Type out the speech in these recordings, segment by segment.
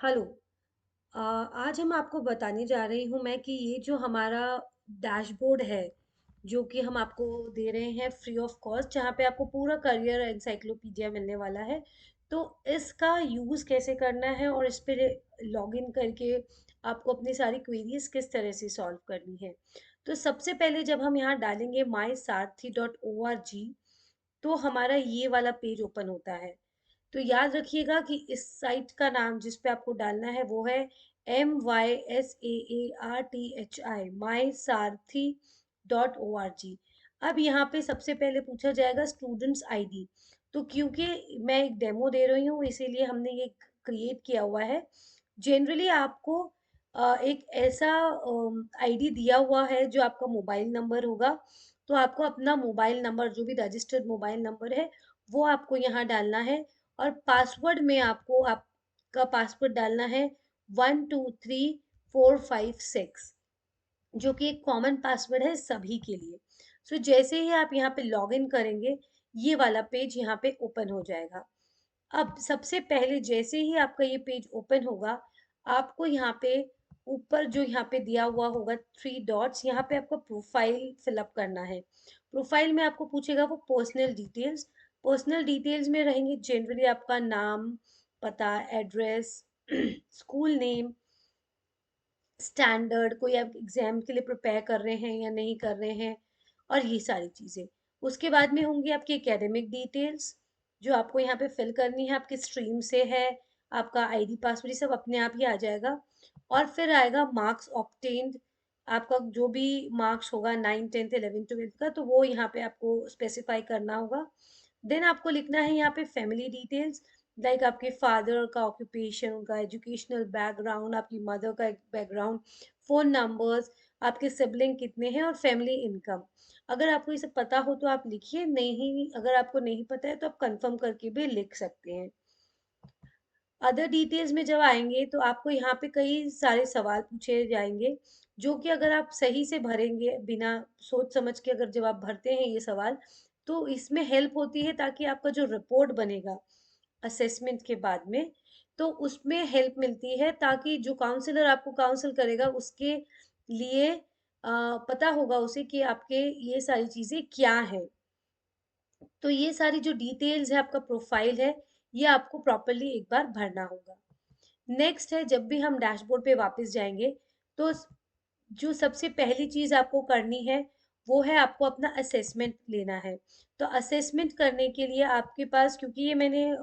Hello. आज हम आपको बताने जा रही हूँ मैं कि ये जो हमारा डैशबोर्ड है, जो कि हम आपको दे रहे हैं फ्री ऑफ कॉस्ट, जहाँ पे आपको पूरा करियर एनसाइक्लोपीडिया मिलने वाला है। तो इसका यूज़ कैसे करना है और इस पे लॉगिन करके आपको अपनी सारी क्वेरीज किस तरह से सॉल्व करनी है। तो सबसे पहले जब हम यहाँ डालेंगे mysaarthi.org, तो हमारा ये वाला पेज ओपन होता है। तो याद रखिएगा कि इस साइट का नाम जिस पे आपको डालना है वो है MYSAARTHI, माई सारथी .org। अब यहाँ पे सबसे पहले पूछा जाएगा स्टूडेंट्स आईडी। तो क्योंकि मैं एक डेमो दे रही हूँ इसीलिए हमने ये क्रिएट किया हुआ है। जनरली आपको एक ऐसा आईडी दिया हुआ है जो आपका मोबाइल नंबर होगा। तो आपको अपना मोबाइल नंबर, जो भी रजिस्टर्ड मोबाइल नंबर है, वो आपको यहाँ डालना है। और पासवर्ड में आपको आपका पासवर्ड डालना है 123456, जो कि एक कॉमन पासवर्ड है सभी के लिए। सो जैसे ही आप यहाँ पे लॉग इन करेंगे, ये वाला पेज यहाँ पे ओपन हो जाएगा। अब सबसे पहले जैसे ही आपका ये पेज ओपन होगा, आपको यहाँ पे ऊपर जो यहाँ पे दिया हुआ होगा थ्री डॉट्स, यहाँ पे आपको प्रोफाइल फिलअप करना है। प्रोफाइल में आपको पूछेगा वो पर्सनल डिटेल्स। पर्सनल डिटेल्स में रहेंगे जनरली आपका नाम, पता, एड्रेस, स्कूल नेम, स्टैंडर्ड, कोई आप एग्जाम के लिए प्रिपेयर कर रहे हैं या नहीं कर रहे हैं, और ये सारी चीज़ें। उसके बाद में होंगी आपकी एकेडमिक डिटेल्स, जो आपको यहाँ पे फिल करनी है, आपकी स्ट्रीम से है, आपका आईडी पासवर्ड, ये सब अपने आप ही आ जाएगा। और फिर आएगा मार्क्स ऑब्टेन्ड, आपका जो भी मार्क्स होगा 9th 10th 11th 12th का, तो वो यहाँ पे आपको स्पेसिफाई करना होगा। देन आपको लिखना है यहाँ पे फैमिली डिटेल्स, लाइक आपके फादर का ऑक्यूपेशन, उनका एजुकेशनल बैकग्राउंड, आपकी मदर का बैकग्राउंड, फोन नंबर्स, आपके सिबलिंग कितने हैं, और फैमिली इनकम। अगर आपको ये सब पता हो तो आप लिखिए, नहीं अगर आपको नहीं पता है तो आप कंफर्म करके भी लिख सकते हैं। अदर डिटेल्स में जब आएंगे तो आपको यहाँ पे कई सारे सवाल पूछे जाएंगे, जो कि अगर आप सही से भरेंगे बिना सोच समझ के, अगर जब आप भरते हैं ये सवाल, तो इसमें हेल्प होती है ताकि आपका जो रिपोर्ट बनेगा असेसमेंट के बाद में, तो उसमें हेल्प मिलती है, ताकि जो काउंसलर आपको काउंसिल करेगा उसके लिए पता होगा उसे कि आपके ये सारी चीजें क्या है। तो ये सारी जो डिटेल्स है, आपका प्रोफाइल है, ये आपको प्रॉपरली एक बार भरना होगा। नेक्स्ट है, जब भी हम डैशबोर्ड पे वापस जाएंगे, तो जो सबसे पहली चीज आपको करनी है वो है आपको अपना असेसमेंट लेना है। तो असेसमेंट करने के लिए आपके पास, क्योंकि ये मैंने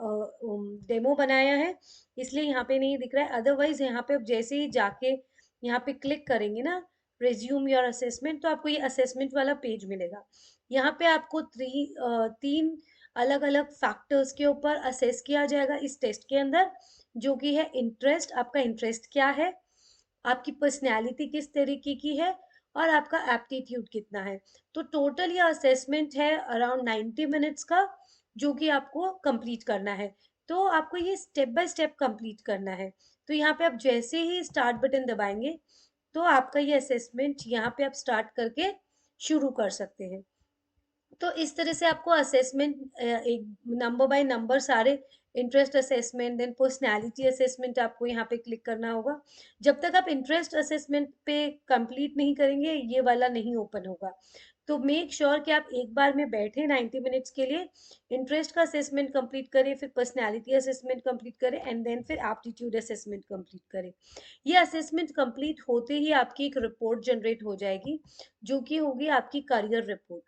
डेमो बनाया है इसलिए यहाँ पे नहीं दिख रहा है, अदरवाइज यहाँ पे आप जैसे ही जाके यहाँ पे क्लिक करेंगे ना, रिज्यूम योर असेसमेंट, तो आपको ये असेसमेंट वाला पेज मिलेगा। यहाँ पे आपको तीन अलग अलग फैक्टर्स के ऊपर असेस किया जाएगा इस टेस्ट के अंदर, जो कि है इंटरेस्ट, आपका इंटरेस्ट क्या है, आपकी पर्सनैलिटी किस तरीके की है, और आपका एप्टीट्यूड कितना है। तो टोटल ये असेसमेंट है अराउंड 90 मिनट्स का, जो कि आपको कंप्लीट करना है। तो आपको ये स्टेप बाय स्टेप कंप्लीट करना है। तो यहाँ पे आप जैसे ही स्टार्ट बटन दबाएंगे, तो आपका ये असेसमेंट यहाँ पे आप स्टार्ट करके शुरू कर सकते हैं। तो इस तरह से आपको असेसमेंट एक नंबर बाय नंबर सारे, interest assessment, then personality assessment, आपको यहाँ पे क्लिक करना होगा। जब तक आप इंटरेस्ट असेसमेंट पे कंप्लीट नहीं करेंगे, ये वाला नहीं ओपन होगा। तो मेक श्योर कि आप एक बार में बैठे 90 मिनट्स के लिए, इंटरेस्ट का असेसमेंट कंप्लीट करें, फिर पर्सनालिटी असेसमेंट कंप्लीट करें, एंड देन फिर एप्टीट्यूड असेसमेंट कंप्लीट करें। ये असेसमेंट कंप्लीट होते ही आपकी एक रिपोर्ट जनरेट हो जाएगी, जो कि होगी आपकी करियर रिपोर्ट।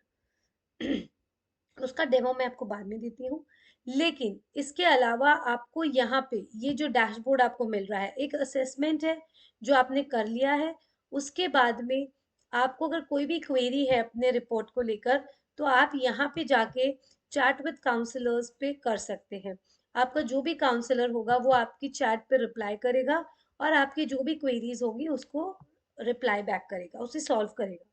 उसका डेमो मैं आपको बाद में देती हूँ। लेकिन इसके अलावा आपको यहाँ पे ये जो डैशबोर्ड आपको मिल रहा है, एक असेसमेंट है जो आपने कर लिया है। उसके बाद में आपको अगर कोई भी क्वेरी है अपने रिपोर्ट को लेकर, तो आप यहाँ पे जाके चैट विद काउंसलर्स पे कर सकते हैं। आपका जो भी काउंसलर होगा वो आपकी चैट पे रिप्लाई करेगा, और आपकी जो भी क्वेरीज होगी उसको रिप्लाई बैक करेगा, उसे सॉल्व करेगा।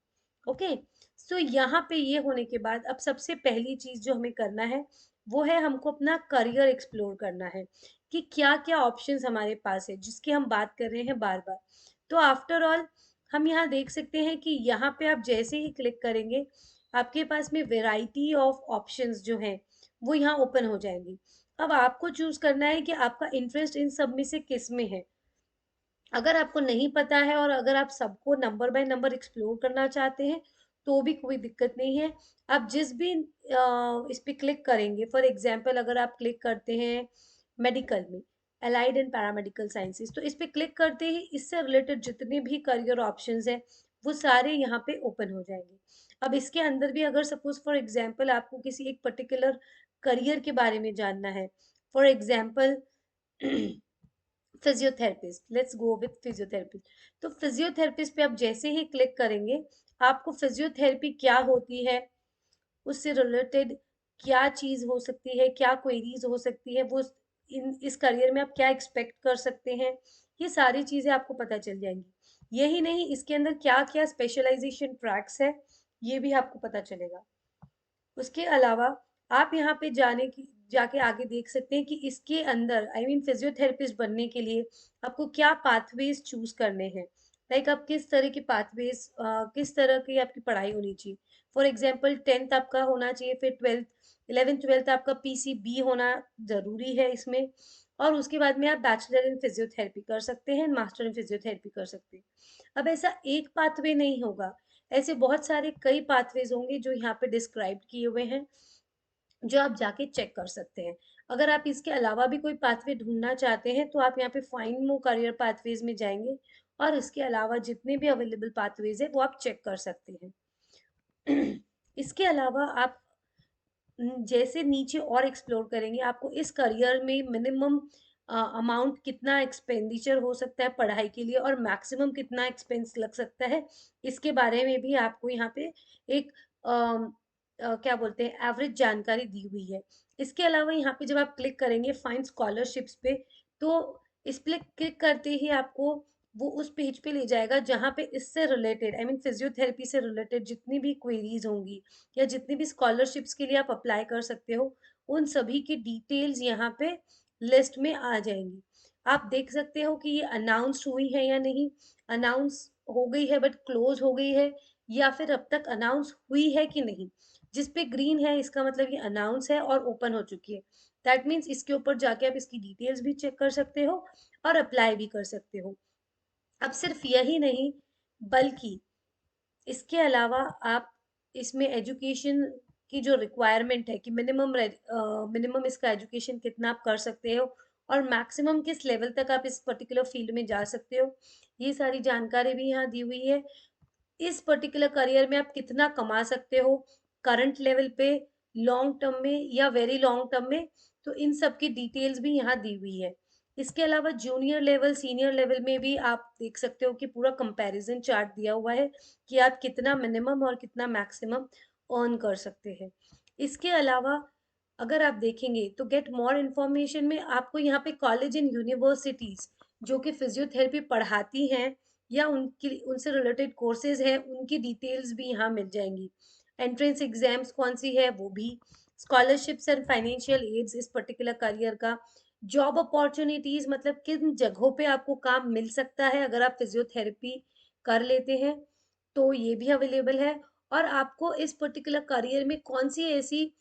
ओके। सो यहाँ पे ये होने के बाद अब सबसे पहली चीज जो हमें करना है वो है हमको अपना करियर एक्सप्लोर करना है, कि क्या क्या ऑप्शंस हमारे पास है, जिसकी हम बात कर रहे हैं बार बार। तो आफ्टर ऑल हम यहाँ देख सकते हैं कि यहाँ पे आप जैसे ही क्लिक करेंगे, आपके पास में वेराइटी ऑफ ऑप्शंस जो हैं वो यहाँ ओपन हो जाएंगी। अब आपको चूज करना है कि आपका इंटरेस्ट इन सब में से किस में है। अगर आपको नहीं पता है और अगर आप सबको नंबर बाय नंबर एक्सप्लोर करना चाहते हैं तो भी कोई दिक्कत नहीं है। आप जिस भी इस पे क्लिक करेंगे, फॉर एग्जांपल अगर आप क्लिक करते हैं मेडिकल में, अलाइड एंड पैरामेडिकल साइंसेज, तो इस पे क्लिक करते ही इससे रिलेटेड जितने भी करियर ऑप्शंस हैं वो सारे यहाँ पे ओपन हो जाएंगे। अब इसके अंदर भी अगर सपोज फॉर एग्जांपल आपको किसी एक पर्टिकुलर करियर के बारे में जानना है, for example physiotherapist, let's go with physiotherapist. तो फिजियोथेरेपिस्ट पे आप जैसे ही क्लिक करेंगे, आपको फिजियोथेरेपी क्या होती है, उससे रिलेटेड क्या चीज हो सकती है, क्या क्वेरीज हो सकती है, वो इस करियर में आप क्या एक्सपेक्ट कर सकते हैं, ये सारी चीजें आपको पता चल जाएंगी। यही नहीं, इसके अंदर क्या क्या स्पेशलाइजेशन ट्रैक्स है ये भी आपको पता चलेगा। उसके अलावा आप यहाँ पे जाके आगे देख सकते हैं कि इसके अंदर फिजियोथेरेपिस्ट बनने के लिए आपको क्या पाथवेज चूज करने हैं। लाइक आप किस तरह की पाथवेज, किस तरह की आपकी पढ़ाई होनी चाहिए। फॉर एग्जाम्पल 10th आपका होना चाहिए, फिर 11th 12th आपका PCB होना जरूरी है इसमें। और उसके बाद में आप बैचलर इन फिजियोथेरेपी कर सकते हैं, मास्टर इन फिजियोथेरेपी कर सकते हैं। अब ऐसा एक पाथवे नहीं होगा, ऐसे बहुत सारे कई पाथवेज होंगे जो यहाँ पे डिस्क्राइब किए हुए हैं, जो आप जाके चेक कर सकते हैं। अगर आप इसके अलावा भी कोई पाथवे ढूंढना चाहते हैं तो आप यहाँ पे फाइंड मोर करियर पाथवेज में जाएंगे और इसके अलावा जितने भी अवेलेबल पाथवेज है वो आप चेक कर सकते हैं। इसके अलावा आप जैसे नीचे और एक्सप्लोर करेंगे, आपको इस करियर में मिनिमम अमाउंट कितना एक्सपेंडिचर हो सकता है पढ़ाई के लिए और मैक्सिमम कितना एक्सपेंस लग सकता है, इसके बारे में भी आपको यहाँ पे एक क्या बोलते हैं एवरेज जानकारी दी हुई है। इसके अलावा यहाँ पे जब आप क्लिक करेंगे फाइंड स्कॉलरशिप्स पे, तो इस पे क्लिक करते ही आपको वो उस पेज पे ले जाएगा जहाँ पे इससे रिलेटेड फिजियोथेरेपी से रिलेटेड जितनी भी क्वेरीज होंगी या जितनी भी स्कॉलरशिप्स के लिए आप अप्लाई कर सकते हो, उन सभी की डिटेल्स यहाँ पे लिस्ट में आ जाएंगी। आप देख सकते हो कि ये अनाउंस हुई है या नहीं, अनाउंस हो गई है बट क्लोज हो गई है, या फिर अब तक अनाउंस हुई है कि नहीं। जिस पे ग्रीन है इसका मतलब ये अनाउंस है और ओपन हो चुकी है। दैट मीन्स इसके ऊपर जाके आप इसकी डिटेल्स भी चेक कर सकते हो और अप्लाई भी कर सकते हो। अब सिर्फ यही नहीं, बल्कि इसके अलावा आप इसमें एजुकेशन की जो रिक्वायरमेंट है कि मिनिमम इसका एजुकेशन कितना आप कर सकते हो और मैक्सिमम किस लेवल तक आप इस पर्टिकुलर फील्ड में जा सकते हो, ये सारी जानकारी भी यहाँ दी हुई है। इस पर्टिकुलर करियर में आप कितना कमा सकते हो करंट लेवल पे, लॉन्ग टर्म में या वेरी लॉन्ग टर्म में, तो इन सब की डिटेल्स भी यहाँ दी हुई है। इसके अलावा जूनियर लेवल सीनियर लेवल में भी आप देख सकते हो कि पूरा कंपैरिजन चार्ट दिया हुआ है कि आप कितना मिनिमम और कितना मैक्सिमम अर्न कर सकते हैं। इसके अलावा अगर आप देखेंगे तो गेट मोर इन्फॉर्मेशन में आपको यहाँ पे कॉलेज एंड यूनिवर्सिटीज जो कि फिजियोथेरेपी पढ़ाती हैं या उनकी उनसे रिलेटेड कोर्सेज हैं उनकी डिटेल्स भी यहाँ मिल जाएंगी। एंट्रेंस एग्जाम्स कौन सी है वो भी, स्कॉलरशिप्स एंड फाइनेंशियल एड्स इस पर्टिकुलर करियर का, जॉब अपॉर्चुनिटीज मतलब किन जगहों पे आपको काम मिल सकता है अगर आप फिजियोथेरेपी कर लेते हैं, तो ये भी अवेलेबल है। और आपको इस पर्टिकुलर करियर में कौन सी ऐसी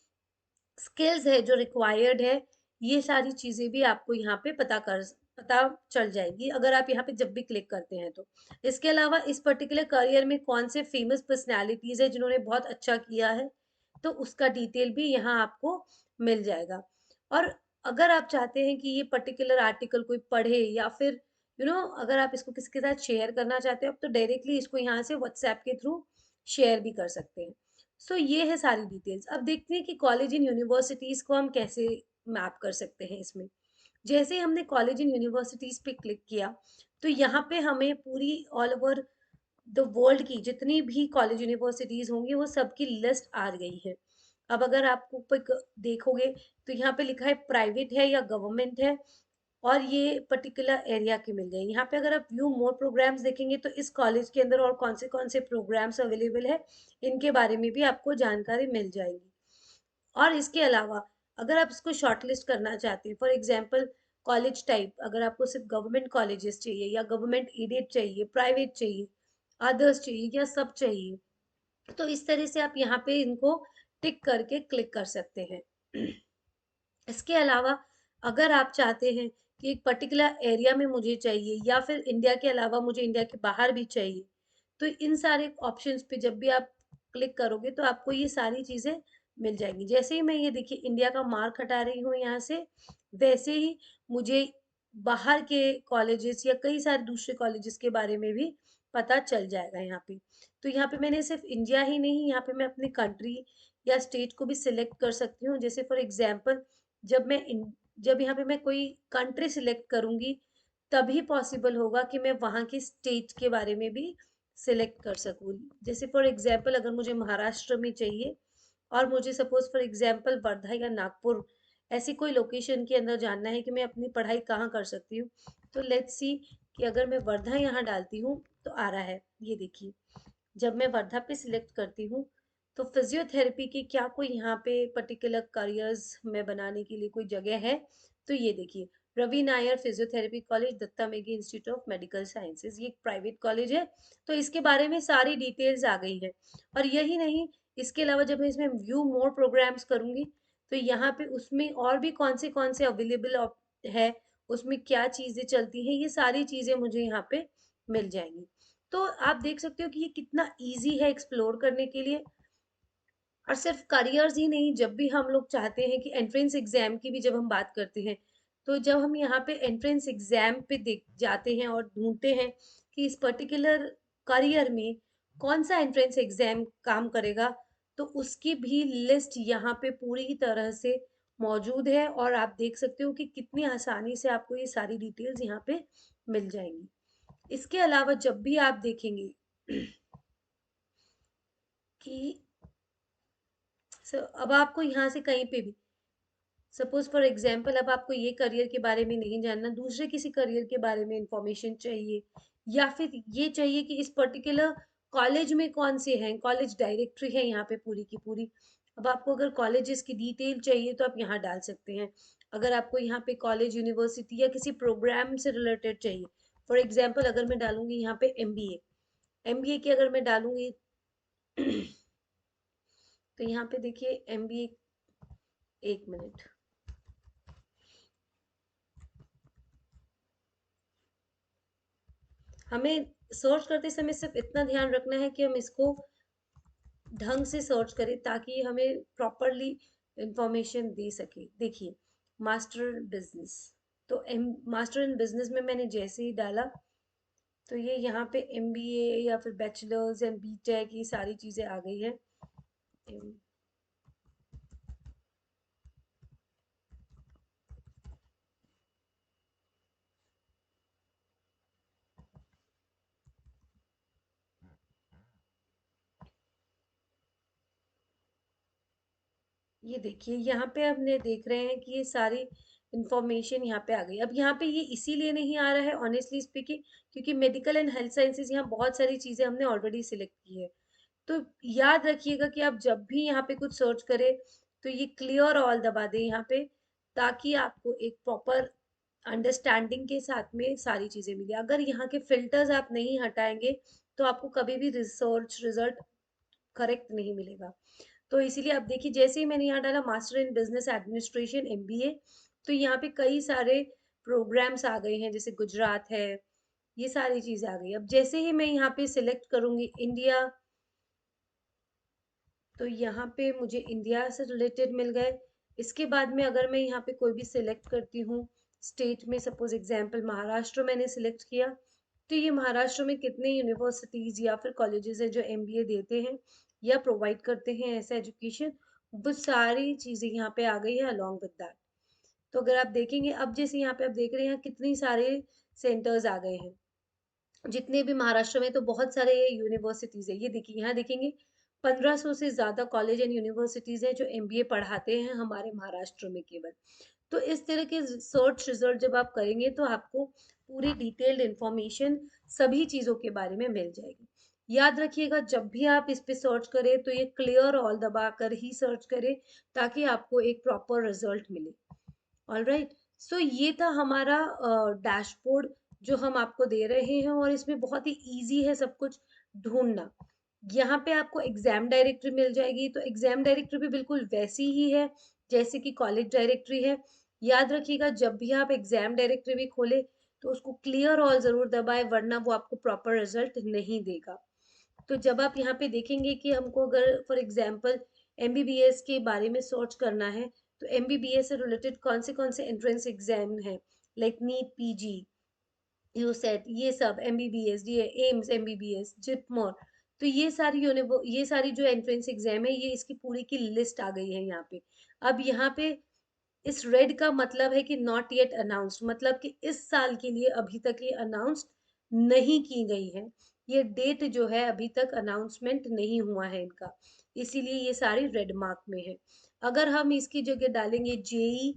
स्किल्स है जो रिक्वायर्ड है, ये सारी चीजें भी आपको यहाँ पे पता चल जाएगी अगर आप यहाँ पे जब भी क्लिक करते हैं तो। इसके अलावा इस पर्टिकुलर करियर में कौन से फेमस पर्सनालिटीज है जिन्होंने बहुत अच्छा किया है, तो उसका डिटेल भी यहाँ आपको मिल जाएगा। और अगर आप चाहते हैं कि ये पर्टिकुलर आर्टिकल कोई पढ़े या फिर अगर आप इसको किसी के साथ शेयर करना चाहते हो तो डायरेक्टली इसको यहाँ से व्हाट्सएप के थ्रू शेयर भी कर सकते हैं। सो ये है सारी डिटेल्स। अब देखते हैं कि कॉलेज इन यूनिवर्सिटीज को हम कैसे मैप कर सकते हैं इसमें। जैसे ही हमने कॉलेज इन यूनिवर्सिटीज पे क्लिक किया तो यहाँ पे हमें पूरी ऑल ओवर द वर्ल्ड की जितनी भी कॉलेज यूनिवर्सिटीज होंगी वो सबकी लिस्ट आ गई है। अब अगर आप ऊपर देखोगे तो यहाँ पे लिखा है प्राइवेट है या गवर्नमेंट है और ये पर्टिकुलर एरिया के मिल गए। यहाँ पे अगर आप व्यू मोर प्रोग्राम्स देखेंगे तो इस कॉलेज के अंदर और कौन से प्रोग्राम्स अवेलेबल है इनके बारे में भी आपको जानकारी मिल जाएगी। और इसके अलावा अगर आप इसको शॉर्टलिस्ट करना चाहते हैं, फॉर एग्जांपल कॉलेज टाइप, अगर आपको सिर्फ गवर्नमेंट कॉलेजेस चाहिए या गवर्नमेंट एडेड चाहिए, प्राइवेट चाहिए, अदर्स चाहिए या सब चाहिए, तो इस तरह से आप यहाँ पे इनको टिक करके क्लिक कर सकते हैं। इसके अलावा अगर आप चाहते हैं कि एक पर्टिकुलर एरिया में मुझे चाहिए या फिर इंडिया के अलावा मुझे इंडिया के बाहर भी चाहिए, तो इन सारे ऑप्शंस पे जब भी आप क्लिक करोगे तो आपको ये सारी चीज़ें मिल जाएँगी। जैसे ही मैं ये देखिए इंडिया का मार्क हटा रही हूँ यहाँ से, वैसे ही मुझे बाहर के कॉलेजेस या कई सारे दूसरे कॉलेजेस के बारे में भी पता चल जाएगा यहाँ पे। तो यहाँ पे मैंने सिर्फ़ इंडिया ही नहीं, यहाँ पे मैं अपनी कंट्री या स्टेट को भी सिलेक्ट कर सकती हूँ। जैसे फॉर एग्ज़ाम्पल जब मैं इन जब यहाँ पे मैं कोई कंट्री सिलेक्ट करूँगी, तभी पॉसिबल होगा कि मैं वहाँ की स्टेट के बारे में भी सिलेक्ट कर सकूँ। जैसे फॉर एग्ज़ाम्पल अगर मुझे महाराष्ट्र में चाहिए और मुझे सपोज़ फॉर एग्ज़ाम्पल वर्धा या नागपुर ऐसी कोई लोकेशन के अंदर जानना है कि मैं अपनी पढ़ाई कहाँ कर सकती हूँ। तो लेट्स सी कि अगर मैं वर्धा यहाँ डालती हूँ, तो आ रहा है, ये देखिए। जब मैं वर्धा पे सिलेक्ट करती हूँ, तो फिजियोथेरेपी की क्या कोई यहाँ पे पर्टिकुलर करियर्स में बनाने के लिए कोई जगह है? तो ये देखिए, Ravi Nair physiotherapy college, Datta Meghe institute of medical sciences, ये एक प्राइवेट कॉलेज है। तो इसके बारे में सारी डिटेल्स आ गई है। और यही नहीं, इसके अलावा जब मैं इसमें व्यू मोर प्रोग्राम्स करूंगी, तो यहाँ पे उसमें और भी कौन से अवेलेबल है, उसमें क्या चीजें चलती हैं, ये सारी चीजें मुझे यहाँ पे मिल जाएंगी। तो आप देख सकते हो कि ये कितना इजी है एक्सप्लोर करने के लिए। और सिर्फ करियर्स ही नहीं, जब भी हम लोग चाहते हैं कि एंट्रेंस एग्जाम की भी जब हम बात करते हैं, तो जब हम यहाँ पे एंट्रेंस एग्जाम पे देख जाते हैं और ढूंढते हैं कि इस पर्टिकुलर करियर में कौन सा एंट्रेंस एग्जाम काम करेगा, तो उसकी भी लिस्ट यहाँ पे पूरी तरह से मौजूद है। और आप देख सकते हो कि कितनी आसानी से आपको ये सारी डिटेल्स यहाँ पे मिल जाएंगी। इसके अलावा जब भी आप देखेंगे कि अब आपको यहाँ से कहीं पे भी सपोज फॉर एग्जाम्पल अब आपको ये करियर के बारे में नहीं जानना, दूसरे किसी करियर के बारे में इंफॉर्मेशन चाहिए, या फिर ये चाहिए कि इस पर्टिकुलर कॉलेज में कौन से हैं, कॉलेज डायरेक्टरी है यहाँ पे पूरी की पूरी। अब आपको अगर कॉलेजेस की डिटेल चाहिए तो आप यहाँ डाल सकते हैं। अगर आपको यहाँ पे कॉलेज यूनिवर्सिटी या किसी प्रोग्राम से रिलेटेड चाहिए, फॉर एग्जाम्पल अगर मैं डालूंगी यहाँ पे एमबीए, एमबीए की अगर मैं डालूंगी तो यहाँ पे देखिए एमबीए, एक मिनट, हमें सर्च करते समय सिर्फ इतना ध्यान रखना है कि हम इसको ढंग से सर्च करें ताकि हमें प्रॉपरली इंफॉर्मेशन दे सके। देखिए, मास्टर बिजनेस, तो मास्टर इन बिजनेस में मैंने जैसे ही डाला, तो ये यहाँ पे एमबीए या फिर बैचलर्स एंड बीटेक ये सारी चीजें आ गई है। ये देखिए यहाँ पे हमने देख रहे हैं कि ये सारी इंफॉर्मेशन यहाँ पे आ गई। अब यहाँ पे ये इसीलिए नहीं आ रहा है ऑनेस्टली स्पीकिंग, क्योंकि मेडिकल एंड हेल्थ साइंसेज यहाँ बहुत सारी चीजें हमने ऑलरेडी सिलेक्ट की है। तो याद रखिएगा कि आप जब भी यहाँ पे कुछ सर्च करें, तो ये क्लियर ऑल दबा दें यहाँ पे, ताकि आपको एक प्रॉपर अंडरस्टैंडिंग के साथ में सारी चीजें मिले। अगर यहाँ के फिल्टर्स आप नहीं हटाएंगे, तो आपको कभी भी रिसर्च रिजल्ट करेक्ट नहीं मिलेगा। तो इसीलिए अब देखिए, जैसे ही मैंने यहाँ डाला master in business administration MBA, तो यहाँ पे कई सारे प्रोग्राम्स आ गए हैं, जैसे गुजरात है, ये सारी चीजें आ गई। अब जैसे ही मैं यहाँ पे सिलेक्ट करूंगी इंडिया, तो यहाँ पे मुझे इंडिया से रिलेटेड मिल गए। इसके बाद में अगर मैं यहाँ पे कोई भी सिलेक्ट करती हूँ स्टेट में, सपोज एग्जाम्पल महाराष्ट्र मैंने सिलेक्ट किया, तो ये महाराष्ट्र में कितने यूनिवर्सिटीज या फिर कॉलेजेस हैं जो एमबीए देते हैं या प्रोवाइड करते हैं ऐसा एजुकेशन, वो सारी चीजें यहाँ पे आ गई है अलॉन्ग विद दैट। तो अगर आप देखेंगे, अब जैसे यहाँ पे आप देख रहे हैं कितनी सारे सेंटर्स आ गए हैं जितने भी महाराष्ट्र में, तो बहुत सारे यूनिवर्सिटीज है। ये देखिए, यहाँ देखेंगे 1500 से ज्यादा कॉलेज एंड यूनिवर्सिटीज हैं जो एमबीए पढ़ाते हैं हमारे महाराष्ट्र में केवल। तो इस तरह के सर्च रिजल्ट जब आप करेंगे, तो आपको पूरी डिटेल्ड इंफॉर्मेशन सभी चीजों के बारे में मिल जाएगी। याद रखिएगा, जब भी आप इस पे सर्च करें तो ये क्लियर ऑल दबा कर ही सर्च करें, ताकि आपको एक प्रॉपर रिजल्ट मिले। ऑलराइट, सो ये था हमारा डैशबोर्ड जो हम आपको दे रहे हैं, और इसमें बहुत ही इजी है सब कुछ ढूंढना। यहाँ पे आपको एग्जाम डायरेक्टरी मिल जाएगी, तो एग्जाम डायरेक्टरी भी बिल्कुल वैसी ही है जैसे कि कॉलेज डायरेक्टरी है। याद रखिएगा जब भी आप एग्जाम डायरेक्टरी भी खोले तो उसको क्लियर ऑल जरूर दबाए, वरना वो आपको प्रॉपर रिजल्ट नहीं देगा। तो जब आप यहाँ पे देखेंगे कि हमको अगर फॉर एग्जांपल एमबीबीएस के बारे में सर्च करना है, तो एमबीबीएस से रिलेटेड कौन से एंट्रेंस एग्जाम है, लाइक नीट पीजी, यूसेट, ये सब एमबीबीएस, ये एम्स एमबीबीएस, जिपमोर, तो ये सारी जो एंट्रेंस एग्जाम है, ये इसकी पूरी की लिस्ट आ गई है यहाँ पे। अब यहाँ पे इस रेड का मतलब है कि नॉट येट अनाउंस्ड, मतलब कि इस साल के लिए अभी तक ये अनाउंस्ड नहीं की गई है, ये डेट जो है अभी तक अनाउंसमेंट नहीं हुआ है इनका, इसीलिए ये सारी रेड मार्क में है। अगर हम इसकी जगह डालेंगे जेई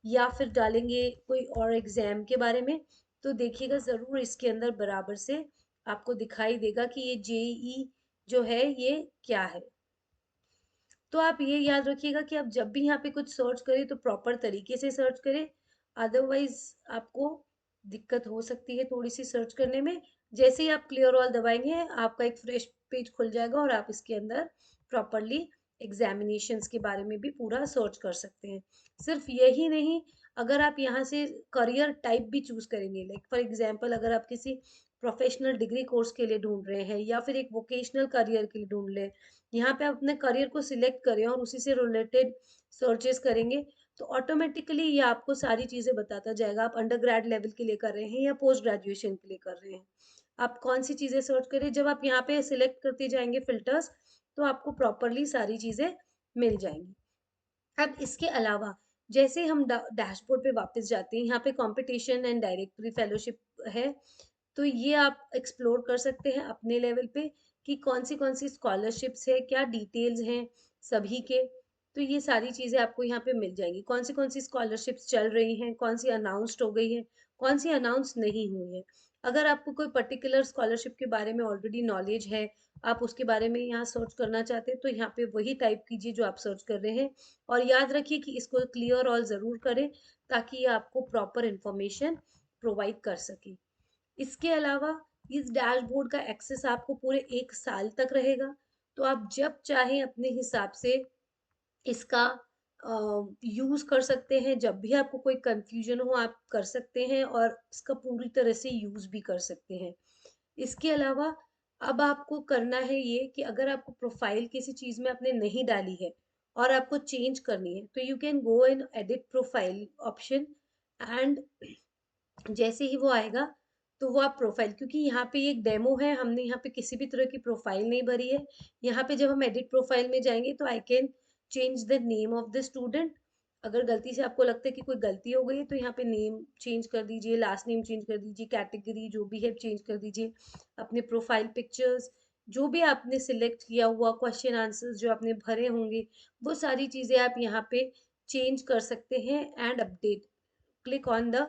या फिर डालेंगे कोई और एग्जाम के बारे में, तो देखिएगा जरूर इसके अंदर बराबर से आपको दिखाई देगा कि ये जेई जो है ये क्या है। तो आप ये याद रखिएगा कि आप जब भी यहाँ पे कुछ सर्च करें तो प्रॉपर तरीके से सर्च करें, अदरवाइज आपको दिक्कत हो सकती है थोड़ी सी सर्च करने में। जैसे ही आप क्लियर ऑल दबाएंगे आपका एक फ्रेश पेज खुल जाएगा और आप इसके अंदर प्रॉपरली एग्जामिनेशंस के बारे में भी पूरा सर्च कर सकते हैं। सिर्फ यही नहीं, अगर आप यहाँ से करियर टाइप भी चूज करेंगे, लाइक फॉर एग्जाम्पल अगर आप किसी प्रोफेशनल डिग्री कोर्स के लिए ढूंढ रहे हैं या फिर एक वोकेशनल करियर के लिए ढूंढ रहे हैं, यहाँ पे आप अपने करियर को सिलेक्ट करें और उसी से रिलेटेड सर्चेस करेंगे, तो ऑटोमेटिकली ये आपको सारी चीजें बताता जाएगा, आप अंडर ग्रेड लेवल के लिए कर रहे हैं या पोस्ट ग्रेजुएशन के लिए कर रहे हैं, आप कौन सी चीजें सर्च करें। जब आप यहाँ पे सिलेक्ट करते जाएंगे फिल्टर्स, तो आपको प्रॉपरली सारी चीजें मिल जाएंगी। अब इसके अलावा जैसे हम डैशबोर्ड पे वापस जाते हैं, यहाँ पे कंपटीशन एंड डायरेक्टरी फेलोशिप है, तो ये आप एक्सप्लोर कर सकते हैं अपने लेवल पे कि कौन सी स्कॉलरशिप्स है, क्या डिटेल्स हैं सभी के। तो ये सारी चीजें आपको यहाँ पे मिल जाएंगी, कौन सी स्कॉलरशिप्स चल रही हैं, कौन सी अनाउंस्ड हो गई है, कौन सी अनाउंस नहीं हुई है। अगर आपको कोई पर्टिकुलर स्कॉलरशिप के बारे में ऑलरेडी नॉलेज है, आप उसके बारे में यहाँ सर्च करना चाहते हैं, तो यहाँ पे वही टाइप कीजिए जो आप सर्च कर रहे हैं, और याद रखिए कि इसको क्लियर ऑल जरूर करें ताकि ये आपको प्रॉपर इंफॉर्मेशन प्रोवाइड कर सके। इसके अलावा इस डैशबोर्ड का एक्सेस आपको पूरे 1 साल तक रहेगा, तो आप जब चाहें अपने हिसाब से इसका यूज कर सकते हैं, जब भी आपको कोई कंफ्यूजन हो आप कर सकते हैं और इसका पूरी तरह से यूज भी कर सकते हैं। इसके अलावा अब आपको करना है ये कि अगर आपको प्रोफाइल किसी चीज में आपने नहीं डाली है और आपको चेंज करनी है, तो you can go in edit profile option, and जैसे ही वो आएगा तो वो आप प्रोफाइल, क्योंकि यहाँ पे एक डेमो है, हमने यहाँ पे किसी भी तरह की प्रोफाइल नहीं भरी है, यहाँ पे जब हम एडिट प्रोफाइल में जाएंगे तो I can change the name of the student. अगर गलती से आपको लगता है कि कोई गलती हो गई है, तो यहाँ पे नेम चेंज कर दीजिए, लास्ट नेम चेंज कर दीजिए, कैटेगरी जो भी है चेंज कर दीजिए, अपने प्रोफाइल पिक्चर्स जो भी आपने सिलेक्ट किया हुआ, क्वेश्चन आंसर्स जो आपने भरे होंगे, वो सारी चीजें आप यहाँ पे चेंज कर सकते हैं। And update, click on the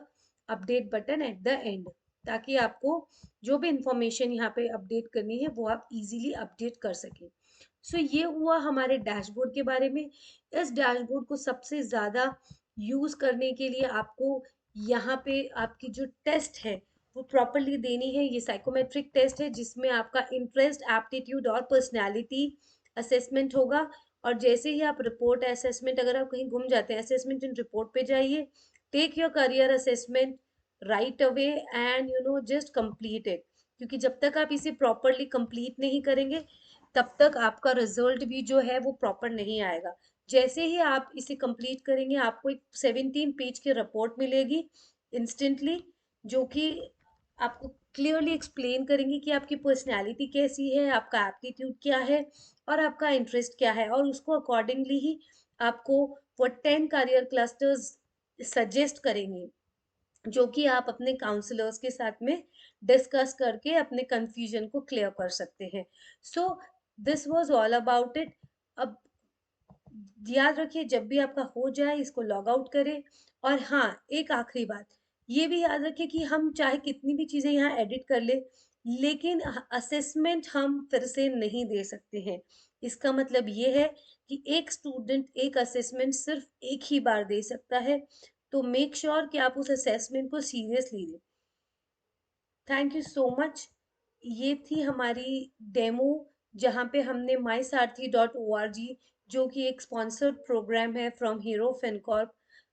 update button at the end, ताकि आपको जो भी इंफॉर्मेशन यहाँ पे अपडेट करनी है वो आप इजीली अपडेट कर सकें। सो ये हुआ हमारे डैशबोर्ड के बारे में। इस डैशबोर्ड को सबसे ज़्यादा यूज़ करने के लिए आपको यहाँ पे आपकी जो टेस्ट है वो प्रॉपरली देनी है। ये साइकोमेट्रिक टेस्ट है जिसमें आपका इंटरेस्ट, एप्टीट्यूड और पर्सनैलिटी असेसमेंट होगा। और जैसे ही आप रिपोर्ट असेसमेंट, अगर आप कहीं घूम जाते हैं, असेसमेंट इन रिपोर्ट पे जाइए, take your career assessment right away and just complete it, क्योंकि जब तक आप इसे प्रॉपरली कंप्लीट नहीं करेंगे तब तक आपका रिजल्ट भी जो है वो प्रॉपर नहीं आएगा। जैसे ही आप इसे कंप्लीट करेंगे आपको एक 17 पेज की रिपोर्ट मिलेगी इंस्टेंटली, जो कि आपको क्लियरली एक्सप्लेन करेंगी कि आपकी पर्सनैलिटी कैसी है, आपका एप्टीट्यूड क्या है और आपका इंटरेस्ट क्या है, और उसको अकॉर्डिंगली ही आपको वो 10 करियर क्लस्टर्स सजेस्ट करेंगे, जो कि आप अपने काउंसलर्स के साथ में डिस्कस करके अपने कंफ्यूजन को क्लियर कर सकते हैं। So this was all about it. अब याद रखिए जब भी आपका हो जाए इसको लॉग आउट करें। और हाँ, एक आखिरी बात, ये भी याद रखिए कि हम चाहे कितनी भी चीजें यहाँ एडिट कर ले, लेकिन असेसमेंट हम फिर से नहीं दे सकते हैं। इसका मतलब ये है कि एक स्टूडेंट एक असेसमेंट सिर्फ एक ही बार दे सकता है, तो मेक श्योर कि आप उस असेसमेंट को सीरियसली लें। Thank you so much. ये थी हमारी डेमो, जहाँ पे हमने MySaarthi.org, जो कि एक स्पॉन्सर्ड प्रोग्राम है फ्रॉम हीरो फिनकॉर्प,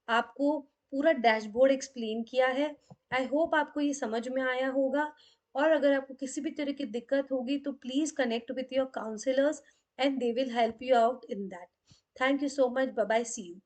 आपको पूरा डैशबोर्ड एक्सप्लेन किया है। आई होप आपको ये समझ में आया होगा, और अगर आपको किसी भी तरह की दिक्कत होगी तो please connect with your counsellors and they will help you out in that. Thank you so much. Bye bye, see you.